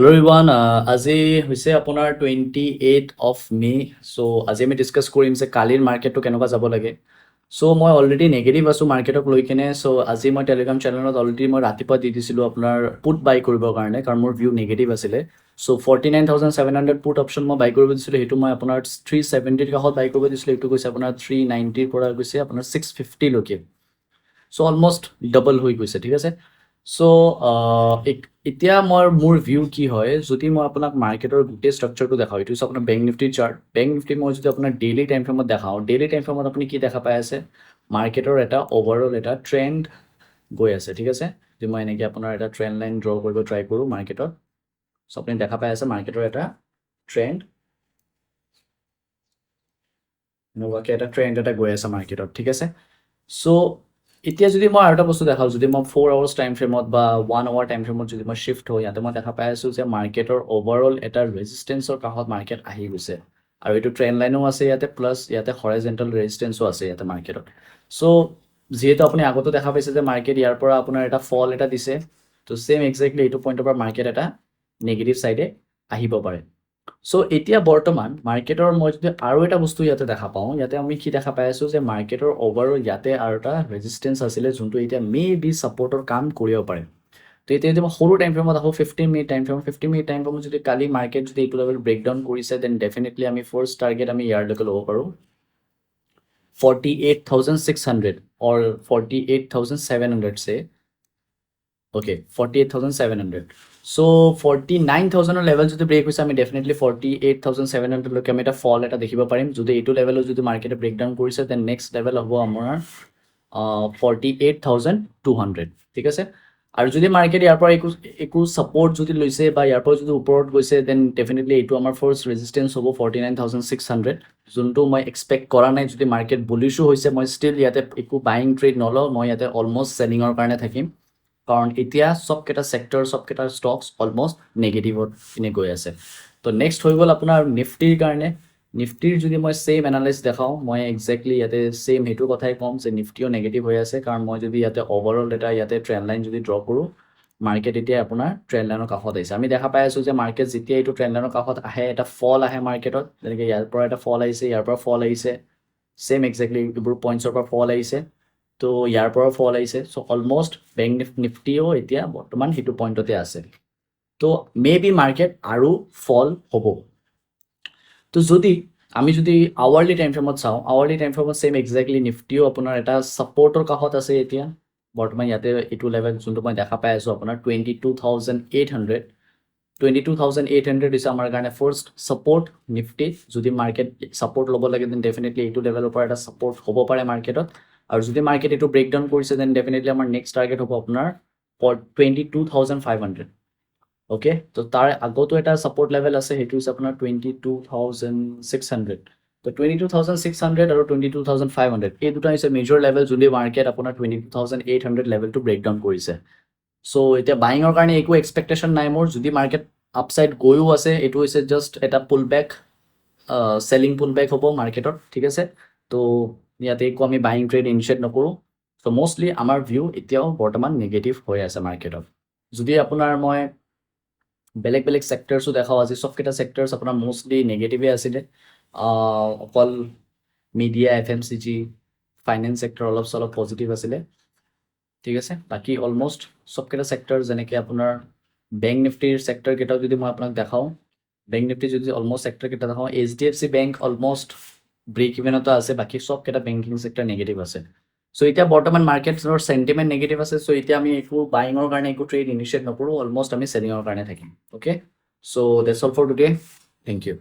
Hello everyone, আজি হৈছে আপোনাৰ 28 of May. So আজি আমি ডিসকাস কৰিম যে কালিৰ মাৰ্কেটটো কেনেকুৱা যাব লাগে। So মই অলৰেডি নেগেটিভ আছো মাৰ্কেটক লৈ কিনে। So আজি মই টেলিগ্ৰাম চেনেলত অলৰেডি মই ৰাতিপুৱা দি দিছিলো আপোনাৰ পুট বাই কৰিবৰ কাৰণে, কাৰণ মোৰ ভিউ নেগেটিভ আছিলে। So 49700 পুট অপচন মই বাই কৰিব দিছিলো, সেইটো মই আপোনাৰ 370 ৰ কাষত বাই কৰিব দিছিলো, এইটো গৈছে আপোনাৰ 390 ৰ পৰা গৈছে আপোনাৰ 650 লৈকে। So অলমোষ্ট ডাবল হৈ গৈছে, ঠিক আছে। So এতিয়া মোৰ ভিউ কি হয়, যদি মই আপোনাক মাৰ্কেটৰ গোটেই ষ্ট্ৰাকচাৰটো দেখাওঁ, এইটো হৈছে আপোনাৰ bank Nifty chart. Bank Nifty মই যদি আপোনাৰ ডেইলি টাইম ফ্ৰেমত দেখাওঁ, ডেইলি টাইম ফ্ৰেমত আপুনি কি দেখা পাই আছে, মাৰ্কেটৰ এটা অভাৰঅল এটা ট্ৰেণ্ড গৈ আছে, ঠিক আছে। যদি মই এনেকৈ আপোনাৰ এটা ট্ৰেণ্ড লাইন ড্ৰ কৰিব ট্ৰাই কৰোঁ মাৰ্কেটত, চ' আপুনি দেখা পাই আছে মাৰ্কেটৰ এটা ট্ৰেণ্ড, এনেকুৱাকৈ এটা ট্ৰেণ্ড এটা গৈ আছে মাৰ্কেটত, ঠিক আছে। চ' এতিয়া যদি মই আৰু এটা বস্তু দেখাওঁ, যদি মই 4 আৱাৰ্ছ টাইম ফ্ৰেমত বা 1 আৱাৰ টাইম ফ্ৰেমত যদি মই শ্বিফ্ট হওঁ, ইয়াতে মই দেখা পাই আছোঁ যে মাৰ্কেটৰ অভাৰঅল এটা ৰেজিষ্টেঞ্চৰ কাষত মাৰ্কেট আহি গৈছে, আৰু এইটো ট্ৰেণ্ড লাইনো আছে ইয়াতে, প্লাছ ইয়াতে হৰাইজেণ্টেল ৰেজিষ্টেঞ্চো আছে ইয়াতে মাৰ্কেটত। চ' যিহেতু আপুনি আগতো দেখা পাইছে যে মাৰ্কেট ইয়াৰ পৰা আপোনাৰ এটা ফল এটা দিছে, ত' ছেম এক্সেক্টলি এইটো পইণ্টৰ পৰা মাৰ্কেট এটা নেগেটিভ ছাইডে আহিব পাৰে। চ' এতিয়া বৰ্তমান মাৰ্কেটৰ মই যদি আৰু এটা বস্তু ইয়াতে দেখা পাওঁ, ইয়াতে আমি কি দেখা পাই আছোঁ যে মাৰ্কেটৰ অভাৰঅল ইয়াতে আৰু এটা ৰেজিষ্টেঞ্চ আছিলে, যোনটো এতিয়া মে বি ছাপৰ্টৰ কাম কৰিব পাৰে। তো এতিয়া যদি মই সৰু টাইম ফ্ৰেমত আহোঁ, 15 মিনিট টাইম ফ্ৰেমত, 15 মিনিট টাইম ফ্ৰেমত যদি কালি মাৰ্কেট যদি এইটো লেভেল ব্ৰেকডাউন কৰিছে, দেন ডেফিনেটলি আমি ফাৰ্ষ্ট টাৰ্গেট আমি ইয়াৰলৈকে ল'ব পাৰোঁ 48,600 or 48,700 say. Okay, 48,700. So 49,000 level যদি ব্ৰেক হৈছে, আমি ডেফিনেটলি 48,700 লৈকে আমি এটা ফল এটা দেখিব পাৰিম। যদি এইটো লেভেলত যদি মাৰ্কেটে ব্ৰেকডাউন কৰিছে, দেন নেক্সট লেভেল হ'ব আমাৰ 48,200, ঠিক আছে। আৰু যদি মাৰ্কেট ইয়াৰ পৰা একো ছাপৰ্ট যদি লৈছে বা ইয়াৰ পৰা যদি ওপৰত গৈছে, দেন ডেফিনেটলি এইটো আমাৰ ফাৰ্ষ্ট ৰেজিষ্টেঞ্চ হ'ব 49,600, যোনটো মই এক্সপেক্ট কৰা নাই। যদি মাৰ্কেট বুলিছো হৈছে, মই ষ্টিল ইয়াতে একো বাইং ট্ৰেড নলওঁ, মই ইয়াতে অলমষ্ট চেলিঙৰ কাৰণে থাকিম, কাৰণ এতিয়া চবকেইটা ছেক্টৰ, চবকেইটা ষ্টকছ অলমষ্ট নেগেটিভত পিনে গৈ আছে। তো নেক্সট হৈ গ'ল আপোনাৰ নিফটিৰ কাৰণে। নিফটিৰ যদি মই ছেইম এনালাইজ দেখাওঁ, মই এক্সেক্টলি ইয়াতে ছেইম সেইটো কথাই ক'ম যে নিফটিও নেগেটিভ হৈ আছে, কাৰণ মই যদি ইয়াতে অভাৰঅল এটা ইয়াতে ট্ৰেণ্ড লাইন যদি ড্ৰ কৰোঁ, মাৰ্কেট এতিয়া আপোনাৰ ট্ৰেণ্ড লাইনৰ কাষত আহিছে। আমি দেখা পাই আছোঁ যে মাৰ্কেট যেতিয়া এইটো ট্ৰেণ্ড লাইনৰ কাষত আহে, এটা ফল আহে মাৰ্কেটত, যেনেকৈ ইয়াৰ পৰা এটা ফল আহিছে, ইয়াৰ পৰা ফল আহিছে, ছেইম এক্সেক্টলি এইবোৰ পইণ্টছৰ পৰা ফল আহিছে, তো ইয়াৰ পৰাও ফল আহিছে। চ' অলমষ্ট বেংক নিফটিও এতিয়া বৰ্তমান সেইটো পইণ্টতে আছে। তো মে বি মাৰ্কেট আৰু ফল হ'ব। তো আমি যদি আৱাৰলি টাইম ফ্ৰেমত চাওঁ, আৱাৰলি টাইম ফ্ৰেমত ছেইম এক্সেক্টলি নিফটিও আপোনাৰ এটা ছাপৰ্টৰ কাষত আছে এতিয়া বৰ্তমান। ইয়াতে এইটো লেভেল যোনটো মই দেখা পাই আছোঁ আপোনাৰ 22,800, 22,800 হৈছে আমাৰ কাৰণে ফাৰ্ষ্ট ছাপৰ্ট নিফটি। যদি মাৰ্কেট ছাপৰ্ট ল'ব লাগে, দেন ডেফিনেটলি এইটো লেভেলৰ পৰা এটা ছাপৰ্ট হ'ব পাৰে মাৰ্কেটত। আৰু যদি মাৰ্কেট এইটো ব্ৰেকডাউন কৰিছে, দেন ডেফিনেটলি আমাৰ নেক্সট টাৰ্গেট হ'ব আপোনাৰ 22,500। অ'কে, তো তাৰ আগতো এটা ছাপৰ্ট লেভেল আছে, সেইটো হৈছে আপোনাৰ 22,600। তো 22,600 আৰু 22,500 এই দুটা হৈছে মেজৰ লেভেল, যদি মাৰ্কেট আপোনাৰ 22,800 লেভেলটো ব্ৰেকডাউন কৰিছে। চ' এতিয়া বাইঙৰ কাৰণে একো এক্সপেক্টেশ্যন নাই মোৰ। যদি মাৰ্কেট আপছাইড গৈও আছে, এইটো হৈছে জাষ্ট এটা পুল বেক, চেলিং পুল বেক হ'ব মাৰ্কেটত, ঠিক আছে। তো ইয়াতে একো আমি বাইং ট্ৰেড ইনিচিয়েট নকৰোঁ। চ' মষ্টলি আমাৰ ভিউ এতিয়াও বৰ্তমান নেগেটিভ হৈ আছে মাৰ্কেটত। যদি আপোনাৰ মই বেলেগ বেলেগ ছেক্টৰছো দেখাওঁ, আজি চবকেইটা ছেক্টৰছ আপোনাৰ মষ্টলি নেগেটিভে আছিলে। অকল মিডিয়া, FMCG, ফাইনেন্স ছেক্টৰ অলপ চলপ পজিটিভ আছিলে, ঠিক আছে। বাকী অলমষ্ট চবকেইটা ছেক্টৰ, যেনেকৈ আপোনাৰ বেংক নিফটিৰ ছেক্টৰ কেইটাও যদি মই আপোনাক দেখাওঁ, বেংক নিফটি যদি অলমষ্ট ছেক্টৰ কেইটা দেখাওঁ, HDFC বেংক অলমষ্ট ব্ৰেক ইভেনতো আছে, বাকী চবকেইটা বেংকিং ছেক্টৰ নেগেটিভ আছে। চ' এতিয়া বৰ্তমান মাৰ্কেটৰ চেণ্টিমেণ্ট নেগেটিভ আছে। চ' এতিয়া আমি একো বাইঙৰ কাৰণে একো ট্ৰেড ইনিচিয়েট নকৰোঁ, অলমষ্ট আমি চেলিঙৰ কাৰণে থাকিম। Okay, so' that's all for today. Thank U.